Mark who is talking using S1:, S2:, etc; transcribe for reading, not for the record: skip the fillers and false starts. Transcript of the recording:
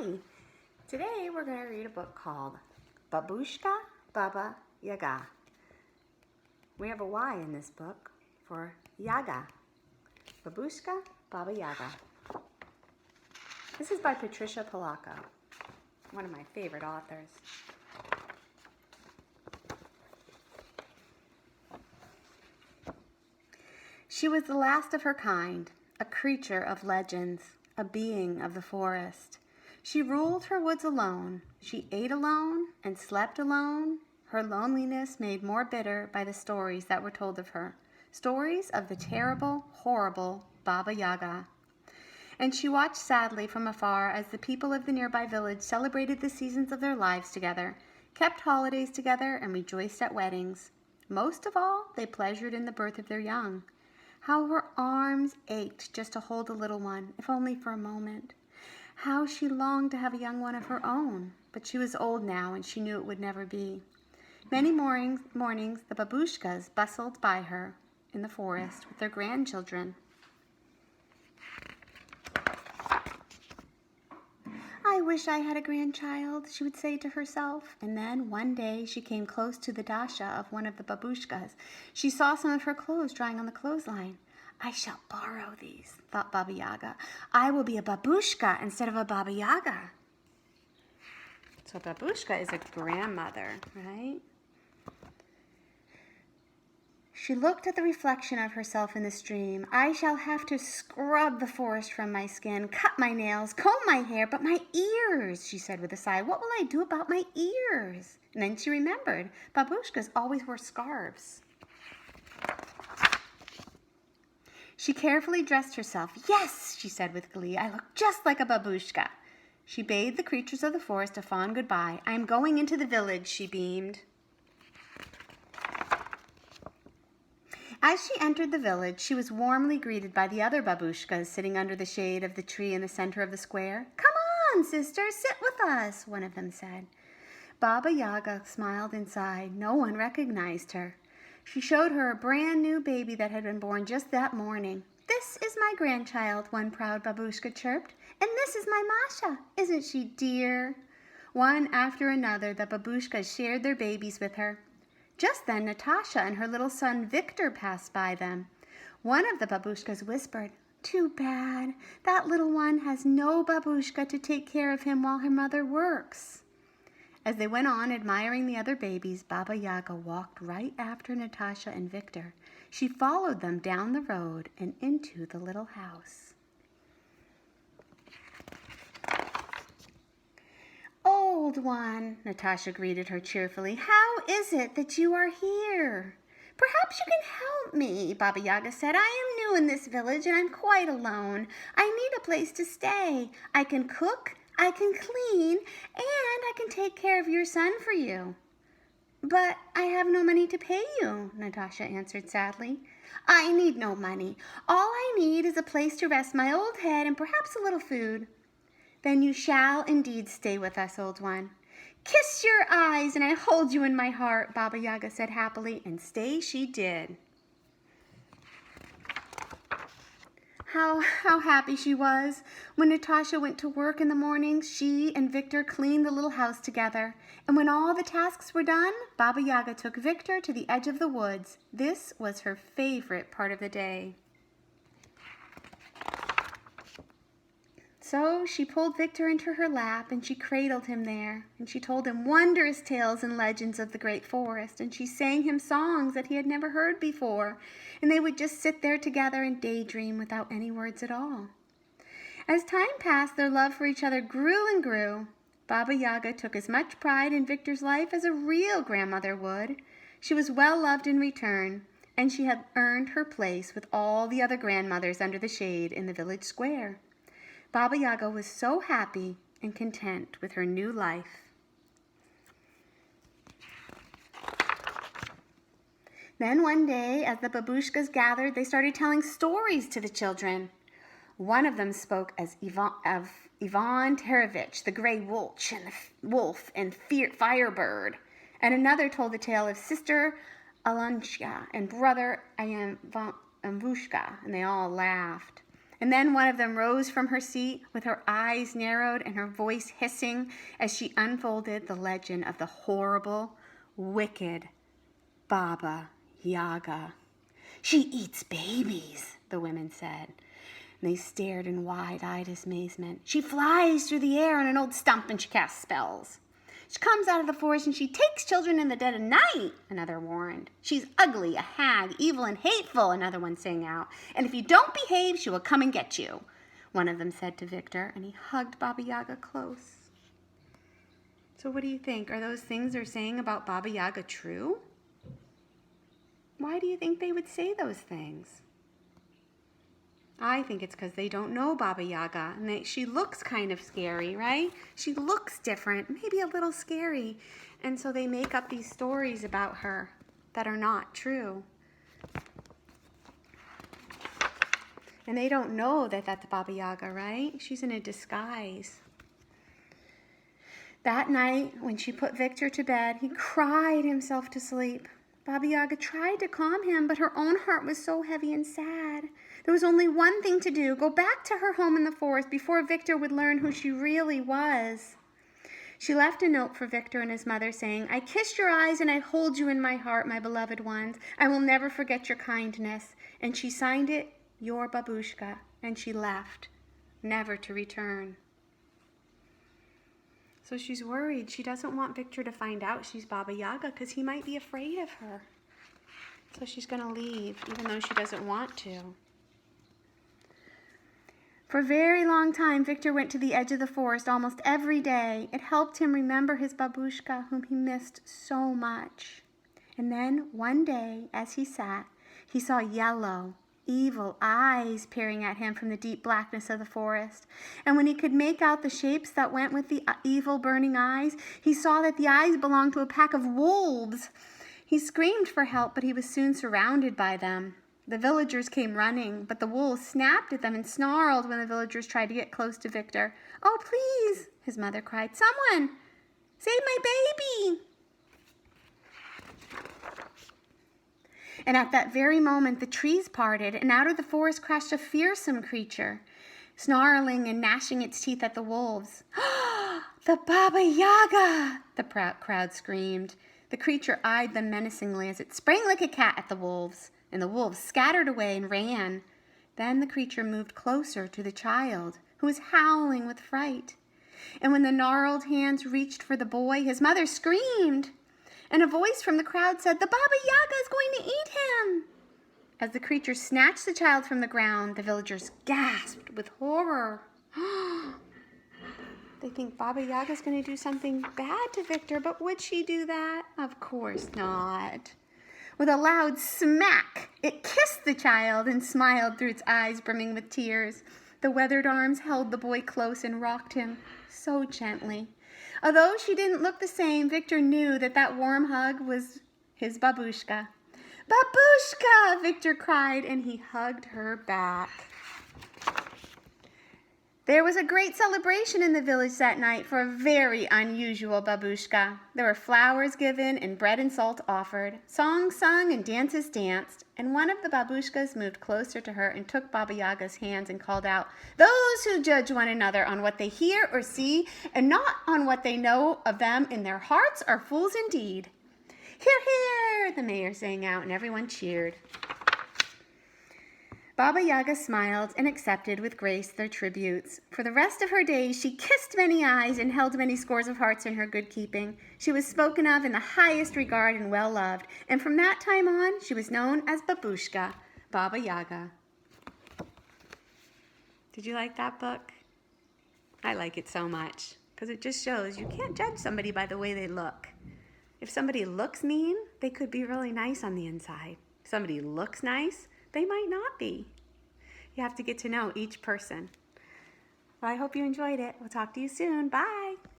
S1: Hi! Today we're going to read a book called Babushka Baba Yaga. We have a Y in this book for Yaga. Babushka Baba Yaga. This is by Patricia Polacco, one of my favorite authors. She was the last of her kind, a creature of legends, a being of the forest. She ruled her woods alone. She ate alone and slept alone, her loneliness made more bitter by the stories that were told of her, stories of the terrible, horrible Baba Yaga. And she watched sadly from afar as the people of the nearby village celebrated the seasons of their lives together, kept holidays together, and rejoiced at weddings. Most of all, they pleasured in the birth of their young. How her arms ached just to hold a little one, if only for a moment. How she longed to have a young one of her own, but she was old now and she knew it would never be. Many mornings the babushkas bustled by her in the forest with their grandchildren. I wish I had a grandchild, she would say to herself. And then one day she came close to the dasha of one of the babushkas. She saw some of her clothes drying on the clothesline. I shall borrow these, thought Baba Yaga. I will be a babushka instead of a Baba Yaga. So babushka is a grandmother, right? She looked at the reflection of herself in the stream. I shall have to scrub the forest from my skin, cut my nails, comb my hair, but my ears, she said with a sigh. What will I do about my ears? And then she remembered, babushkas always wore scarves. She carefully dressed herself. Yes, she said with glee, I look just like a babushka. She bade the creatures of the forest a fond goodbye. I am going into the village, she beamed. As she entered the village, she was warmly greeted by the other babushkas sitting under the shade of the tree in the center of the square. Come on, sister, sit with us, one of them said. Baba Yaga smiled and sighed. No one recognized her. She showed her a brand new baby that had been born just that morning. This is my grandchild, one proud babushka chirped. And this is my Masha. Isn't she dear? One after another, the babushkas shared their babies with her. Just then, Natasha and her little son Victor passed by them. One of the babushkas whispered, Too bad. That little one has no babushka to take care of him while her mother works. As they went on admiring the other babies, Baba Yaga walked right after Natasha and Victor. She followed them down the road and into the little house. Old one, Natasha greeted her cheerfully. How is it that you are here? Perhaps you can help me, Baba Yaga said. I am new in this village and I'm quite alone. I need a place to stay. I can cook, I can clean, and I can take care of your son for you. But I have no money to pay you, Natasha answered sadly. I need no money. All I need is a place to rest my old head and perhaps a little food. Then you shall indeed stay with us, old one. Kiss your eyes and I hold you in my heart, Baba Yaga said happily, and stay she did. How happy she was. When Natasha went to work in the morning, she and Victor cleaned the little house together. And when all the tasks were done, Baba Yaga took Victor to the edge of the woods. This was her favorite part of the day. So she pulled Victor into her lap and she cradled him there, and she told him wondrous tales and legends of the great forest, and she sang him songs that he had never heard before, and they would just sit there together and daydream without any words at all. As time passed, their love for each other grew and grew. Baba Yaga took as much pride in Victor's life as a real grandmother would. She was well loved in return, and she had earned her place with all the other grandmothers under the shade in the village square. Baba Yaga was so happy and content with her new life. Then one day, as the babushkas gathered, they started telling stories to the children. One of them spoke as Ivan Terovich, the gray wolf and firebird, and another told the tale of Sister Alonchka and brother Babushka, and they all laughed. And then one of them rose from her seat with her eyes narrowed and her voice hissing as she unfolded the legend of the horrible, wicked Baba Yaga. "She eats babies," the women said. And they stared in wide-eyed amazement. "She flies through the air on an old stump and she casts spells. She comes out of the forest and she takes children in the dead of night," another warned. "She's ugly, a hag, evil and hateful," another one sang out. "And if you don't behave, she will come and get you," one of them said to Victor, and he hugged Baba Yaga close. So what do you think? Are those things they're saying about Baba Yaga true? Why do you think they would say those things? I think it's because they don't know Baba Yaga, and she looks kind of scary, right? She looks different, maybe a little scary, and so they make up these stories about her that are not true. And they don't know that that's Baba Yaga, right? She's in a disguise. That night, when she put Victor to bed, he cried himself to sleep. Baba Yaga tried to calm him, but her own heart was so heavy and sad. There was only one thing to do: go back to her home in the forest before Victor would learn who she really was. She left a note for Victor and his mother saying, "I kissed your eyes and I hold you in my heart, my beloved ones. I will never forget your kindness." And she signed it, "Your Babushka," and she left, never to return. So she's worried. She doesn't want Victor to find out she's Baba Yaga because he might be afraid of her. So she's going to leave, even though she doesn't want to. For a very long time, Victor went to the edge of the forest almost every day. It helped him remember his Babushka, whom he missed so much. And then, one day, as he sat, he saw yellow, evil eyes peering at him from the deep blackness of the forest. And when he could make out the shapes that went with the evil burning eyes, he saw that the eyes belonged to a pack of wolves. He screamed for help, but he was soon surrounded by them. The villagers came running, but the wolves snapped at them and snarled when the villagers tried to get close to Victor. "Oh, please," his mother cried, "someone, save my baby." And at that very moment, the trees parted, and out of the forest crashed a fearsome creature, snarling and gnashing its teeth at the wolves. "The Baba Yaga!" the crowd screamed. The creature eyed them menacingly as it sprang like a cat at the wolves, and the wolves scattered away and ran. Then the creature moved closer to the child, who was howling with fright. And when the gnarled hands reached for the boy, his mother screamed, and a voice from the crowd said, "The Baba Yaga is going to eat him!" As the creature snatched the child from the ground, the villagers gasped with horror. They think Baba Yaga is going to do something bad to Victor, but would she do that? Of course not. With a loud smack, it kissed the child and smiled through its eyes brimming with tears. The weathered arms held the boy close and rocked him so gently. Although she didn't look the same, Victor knew that that warm hug was his Babushka. "Babushka!" Victor cried, and he hugged her back. There was a great celebration in the village that night for a very unusual Babushka. There were flowers given and bread and salt offered, songs sung and dances danced, and one of the Babushkas moved closer to her and took Baba Yaga's hands and called out, "Those who judge one another on what they hear or see and not on what they know of them in their hearts are fools indeed." "Hear, hear!" the mayor sang out, and everyone cheered. Baba Yaga smiled and accepted with grace their tributes. For the rest of her days, she kissed many eyes and held many scores of hearts in her good keeping. She was spoken of in the highest regard and well loved, and from that time on, she was known as Babushka Baba Yaga. Did you like that book? I like it so much because it just shows you can't judge somebody by the way they look. If somebody looks mean, they could be really nice on the inside. If somebody looks nice, they might not be. You have to get to know each person. Well, I hope you enjoyed it. We'll talk to you soon. Bye.